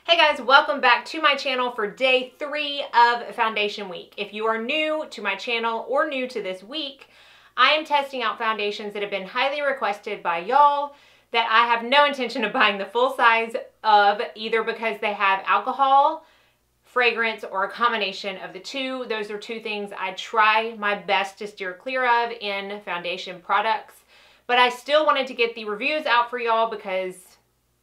Hey guys, welcome back to my channel for day 3 of foundation week. If you are new to my channel or new to this week, I am testing out foundations that have been highly requested by y'all that I have no intention of buying the full size of, either because they have alcohol, fragrance, or a combination of the two. Those are two things I try my best to steer clear of in foundation products. But I still wanted to get the reviews out for y'all because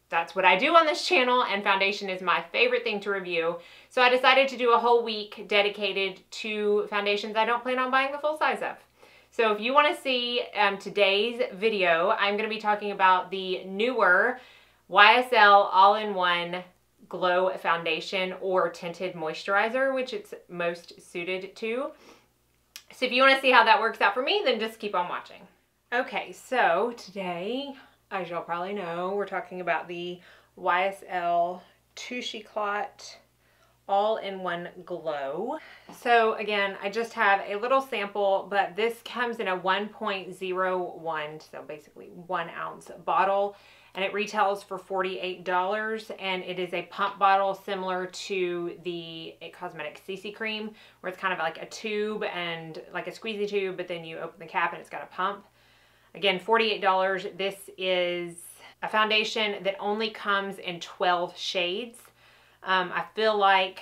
that's what I do on this channel, and foundation is my favorite thing to review. So I decided to do a whole week dedicated to foundations I don't plan on buying the full size of. So if you want to see today's video, I'm going to be talking about the newer YSL All-in-One Glow Foundation, or Tinted Moisturizer, which it's most suited to. So if you want to see how that works out for me, then just keep on watching. Okay, so today, as y'all probably know, we're talking about the YSL Touche Clot All-in-One Glow. So again, I just have a little sample, but this comes in a 1.01, so basically 1 ounce bottle, and it retails for $48, and it is a pump bottle similar to the It Cosmetics CC Cream, where it's kind of like a tube and like a squeezy tube, but then you open the cap and it's got a pump. Again, $48. This is a foundation that only comes in 12 shades. I feel like,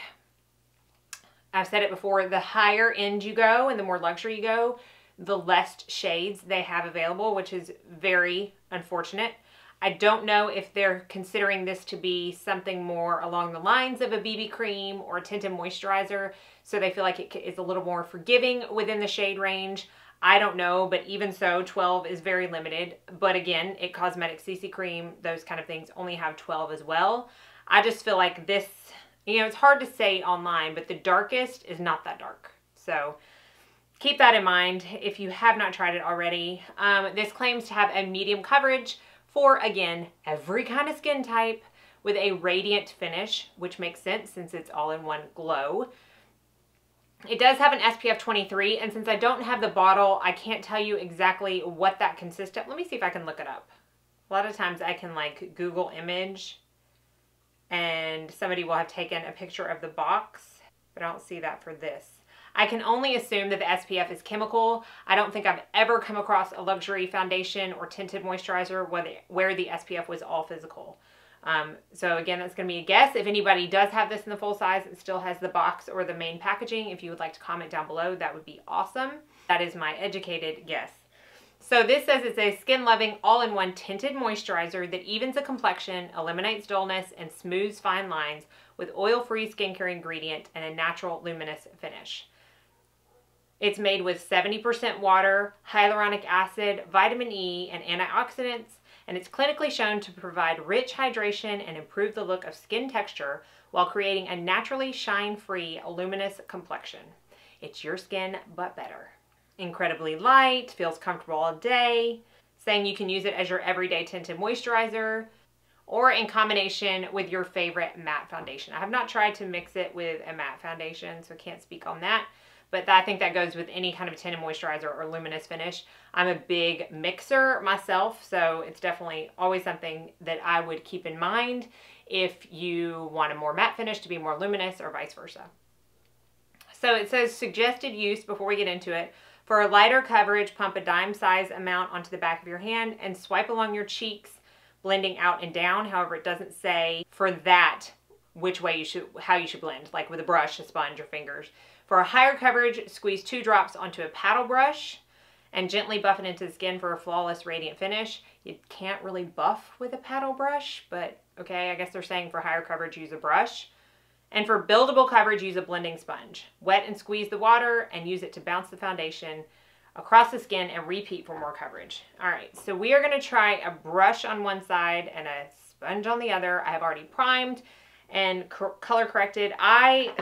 I've said it before, the higher end you go and the more luxury you go, the less shades they have available, which is very unfortunate. I don't know if they're considering this to be something more along the lines of a BB cream or a tinted moisturizer, so they feel like it is a little more forgiving within the shade range. I don't know, but even so, 12 is very limited. But again, It Cosmetics CC Cream, those kind of things only have 12 as well. I just feel like this, it's hard to say online, but the darkest is not that dark. So keep that in mind if you have not tried it already. This claims to have a medium coverage for, again, every kind of skin type with a radiant finish, which makes sense since it's all-in-one glow. It does have an SPF 23, and since I don't have the bottle, I can't tell you exactly what that consists of. Let me see if I can look it up. A lot of times I can like Google image and somebody will have taken a picture of the box, but I don't see that for this. I can only assume that the SPF is chemical. I don't think I've ever come across a luxury foundation or tinted moisturizer where the SPF was all physical. So again, that's going to be a guess. If anybody does have this in the full size and still has the box or the main packaging, if you would like to comment down below, that would be awesome. That is my educated guess. So this says it's a skin-loving, all-in-one tinted moisturizer that evens the complexion, eliminates dullness, and smooths fine lines with oil-free skincare ingredient and a natural luminous finish. It's made with 70% water, hyaluronic acid, vitamin E, and antioxidants, and it's clinically shown to provide rich hydration and improve the look of skin texture while creating a naturally shine-free, luminous complexion. It's your skin, but better. Incredibly light, feels comfortable all day, saying you can use it as your everyday tinted moisturizer or in combination with your favorite matte foundation. I have not tried to mix it with a matte foundation, so I can't speak on that. But I think that goes with any kind of tinted moisturizer or luminous finish. I'm a big mixer myself, so it's definitely always something that I would keep in mind if you want a more matte finish to be more luminous or vice versa. So it says suggested use before we get into it. For a lighter coverage, pump a dime-size amount onto the back of your hand and swipe along your cheeks, blending out and down. However, it doesn't say for that which way how you should blend, like with a brush, a sponge, or fingers. For a higher coverage, squeeze 2 drops onto a paddle brush and gently buff it into the skin for a flawless, radiant finish. You can't really buff with a paddle brush, but okay, I guess they're saying for higher coverage, use a brush. And for buildable coverage, use a blending sponge. Wet and squeeze the water and use it to bounce the foundation across the skin and repeat for more coverage. All right, so we are gonna try a brush on one side and a sponge on the other. I have already primed and color corrected.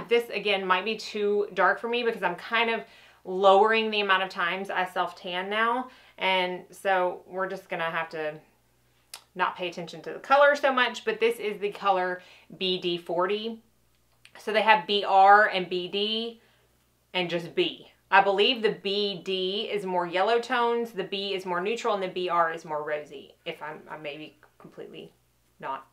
This again might be too dark for me because I'm kind of lowering the amount of times I self-tan now. And so we're just gonna have to not pay attention to the color so much, but this is the color BD40. So they have BR and BD and just B. I believe the BD is more yellow tones, the B is more neutral, and the BR is more rosy, if I may be completely not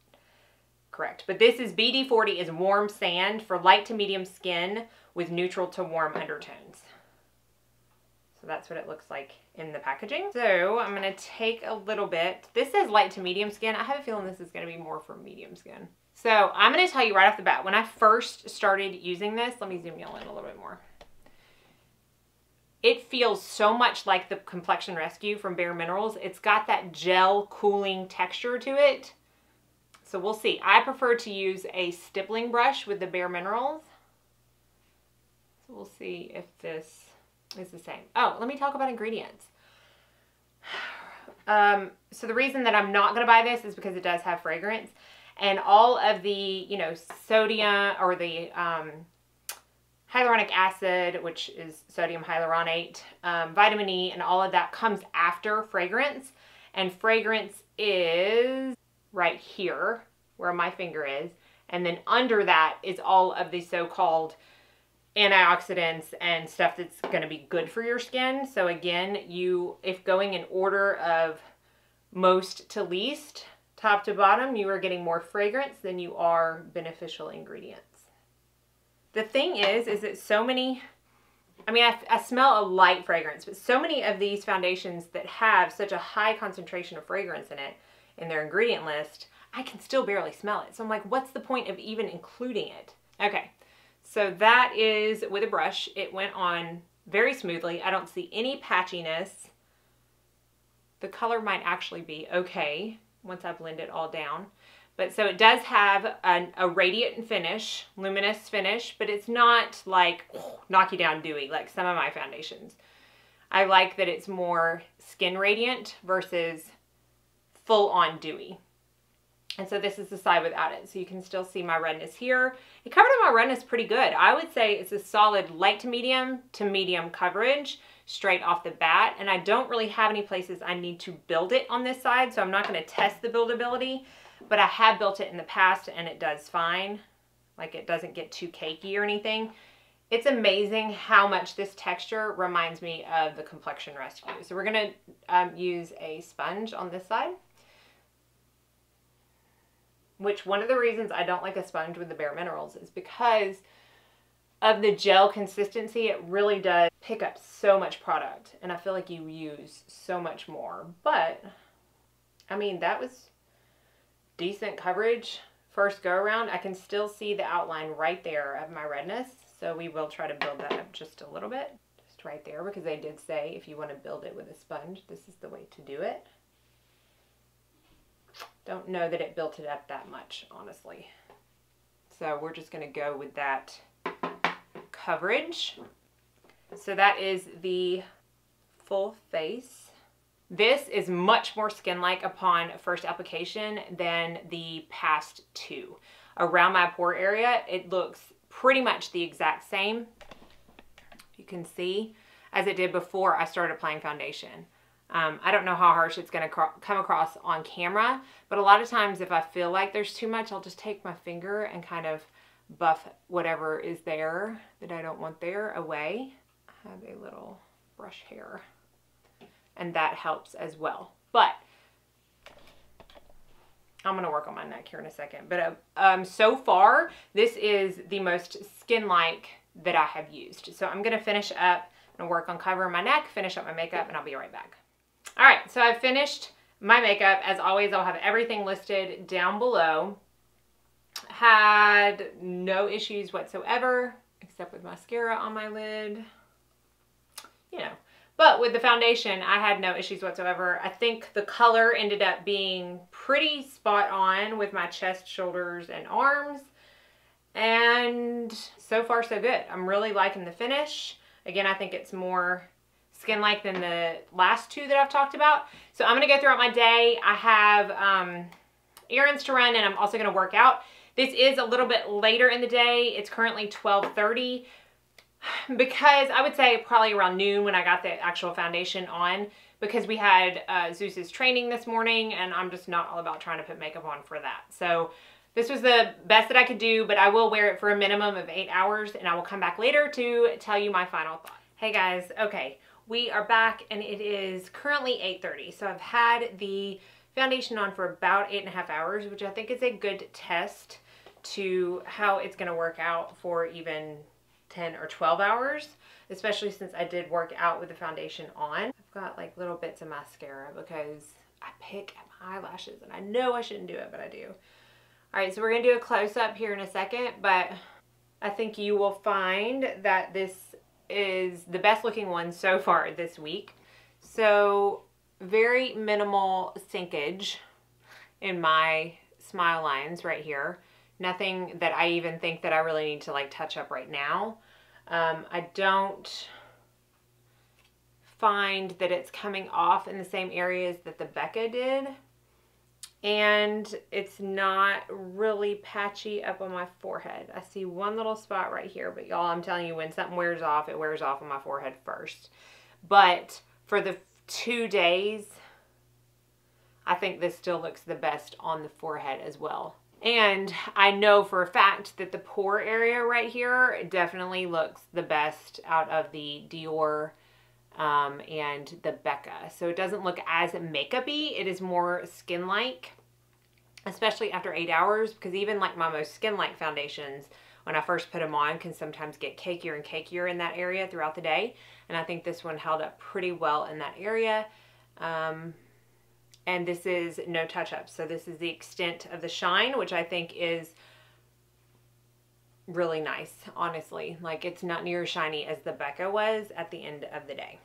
correct. But this is BD40 is warm sand for light to medium skin with neutral to warm undertones. So that's what it looks like in the packaging. So I'm gonna take a little bit. This says light to medium skin. I have a feeling this is gonna be more for medium skin. So I'm gonna tell you right off the bat, when I first started using this, let me zoom you in a little bit more. It feels so much like the Complexion Rescue from Bare Minerals. It's got that gel cooling texture to it. So we'll see. I prefer to use a stippling brush with the Bare Minerals. So we'll see if this is the same. Oh, let me talk about ingredients. So the reason that I'm not going to buy this is because it does have fragrance. And all of the, you know, sodium or the hyaluronic acid, which is sodium hyaluronate, vitamin E, and all of that comes after fragrance. And fragrance is right here where my finger is. And then under that is all of the so-called antioxidants and stuff that's going to be good for your skin. So again, if going in order of most to least, top to bottom, you are getting more fragrance than you are beneficial ingredients. The thing is that so many, I mean, I smell a light fragrance, but so many of these foundations that have such a high concentration of fragrance in it, in their ingredient list, I can still barely smell it. So I'm like, what's the point of even including it? Okay, so that is with a brush. It went on very smoothly. I don't see any patchiness. The color might actually be okay once I blend it all down. But so it does have a radiant finish, luminous finish, but it's not like knock you down dewy like some of my foundations. I like that it's more skin radiant versus full on dewy. And so this is the side without it. So you can still see my redness here. It covered up my redness pretty good. I would say it's a solid light to medium coverage straight off the bat. And I don't really have any places I need to build it on this side. So I'm not going to test the buildability. But I have built it in the past and it does fine. Like it doesn't get too cakey or anything. It's amazing how much this texture reminds me of the Complexion Rescue. So we're going to use a sponge on this side. Which one of the reasons I don't like a sponge with the Bare Minerals is because of the gel consistency. It really does pick up so much product. And I feel like you use so much more. But, I mean, that was decent coverage first go around. I can still see the outline right there of my redness. So we will try to build that up just a little bit. Just right there, because they did say if you want to build it with a sponge, this is the way to do it. Don't know that it built it up that much, honestly. So we're just going to go with that coverage. So that is the full face. This is much more skin-like upon first application than the past two. Around my pore area, it looks pretty much the exact same, you can see, as it did before I started applying foundation. I don't know how harsh it's going to come across on camera, but a lot of times if I feel like there's too much, I'll just take my finger and kind of buff whatever is there that I don't want there away. I have a little brush hair, and that helps as well. But I'm going to work on my neck here in a second. But so far, this is the most skin-like that I have used. So I'm going to finish up and work on covering my neck, finish up my makeup, and I'll be right back. All right, so I've finished my makeup. As always, I'll have everything listed down below. Had no issues whatsoever, except with mascara on my lid. You know, but with the foundation, I had no issues whatsoever. I think the color ended up being pretty spot on with my chest, shoulders, and arms. And so far, so good. I'm really liking the finish. Again, I think it's more skin-like than the last two that I've talked about. So I'm going to go throughout my day. I have errands to run, and I'm also going to work out. This is a little bit later in the day. It's currently 12:30. Because I would say probably around noon when I got the actual foundation on, because we had Zeus's training this morning, and I'm just not all about trying to put makeup on for that. So this was the best that I could do, but I will wear it for a minimum of 8 hours, and I will come back later to tell you my final thoughts. Hey guys, okay, we are back, and it is currently 8:30. So I've had the foundation on for about 8.5 hours, which I think is a good test to how it's going to work out for even 10 or 12 hours, especially since I did work out with the foundation on. I've got like little bits of mascara because I pick at my eyelashes and I know I shouldn't do it, but I do. All right, so we're going to do a close-up here in a second, but I think you will find that this is the best looking one so far this week. So very minimal sinkage in my smile lines right here. Nothing that I even think that I really need to like touch up right now. I don't find that it's coming off in the same areas that the Becca did. And it's not really patchy up on my forehead. I see one little spot right here, but y'all, I'm telling you, when something wears off, it wears off on my forehead first. But for the 2 days, I think this still looks the best on the forehead as well. And I know for a fact that the pore area right here definitely looks the best out of the Dior and the Becca. So it doesn't look as makeup-y. It is more skin-like, especially after 8 hours, because even like my most skin-like foundations, when I first put them on, can sometimes get cakier and cakier in that area throughout the day. And I think this one held up pretty well in that area. And this is no touch-up. So this is the extent of the shine, which I think is really nice, honestly. Like, it's not near as shiny as the Becca was at the end of the day.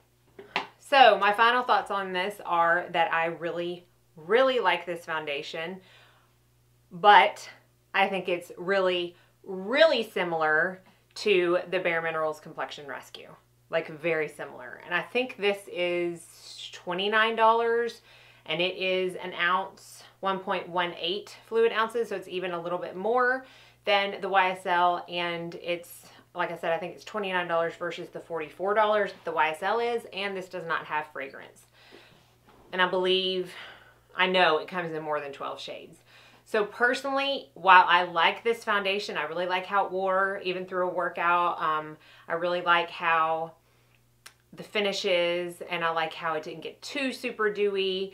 So my final thoughts on this are that I really, really like this foundation, but I think it's really, really similar to the Bare Minerals Complexion Rescue. Like, very similar. And I think this is $29. And it is an ounce, 1.18 fluid ounces, so it's even a little bit more than the YSL, and it's, like I said, I think it's $29 versus the $44 the YSL is, and this does not have fragrance. And I know it comes in more than 12 shades. So personally, while I like this foundation, I really like how it wore, even through a workout. I really like how the finish is, and I like how it didn't get too super dewy.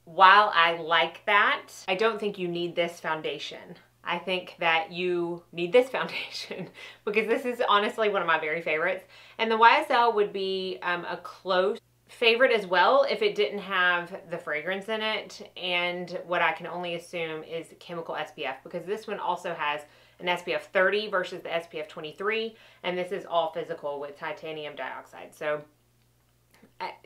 While I like that, I don't think you need this foundation. I think that you need this foundation because this is honestly one of my very favorites. And the YSL would be a close favorite as well if it didn't have the fragrance in it, and what I can only assume is chemical SPF, because this one also has an SPF 30 versus the SPF 23, and this is all physical with titanium dioxide. So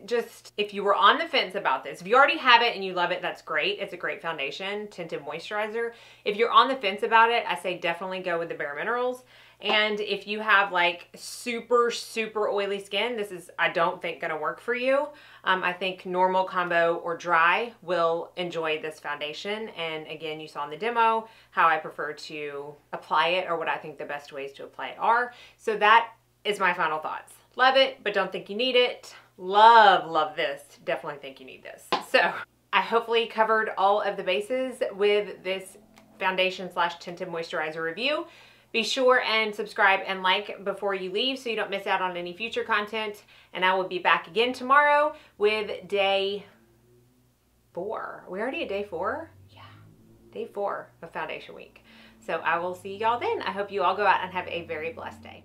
just, if you were on the fence about this, if you already have it and you love it, that's great. It's a great foundation, Tinted Moisturizer. If you're on the fence about it, I say definitely go with the Bare Minerals. And if you have like super, super oily skin, this is, I don't think, gonna work for you. I think normal, combo, or dry will enjoy this foundation. And again, you saw in the demo how I prefer to apply it, or what I think the best ways to apply it are. So that is my final thoughts. Love it, but don't think you need it. Love, love this. Definitely think you need this. So I hopefully covered all of the bases with this foundation / tinted moisturizer review. Be sure and subscribe and like before you leave so you don't miss out on any future content. And I will be back again tomorrow with day 4. Are we already at day 4? Yeah, day 4 of foundation week. So I will see y'all then. I hope you all go out and have a very blessed day.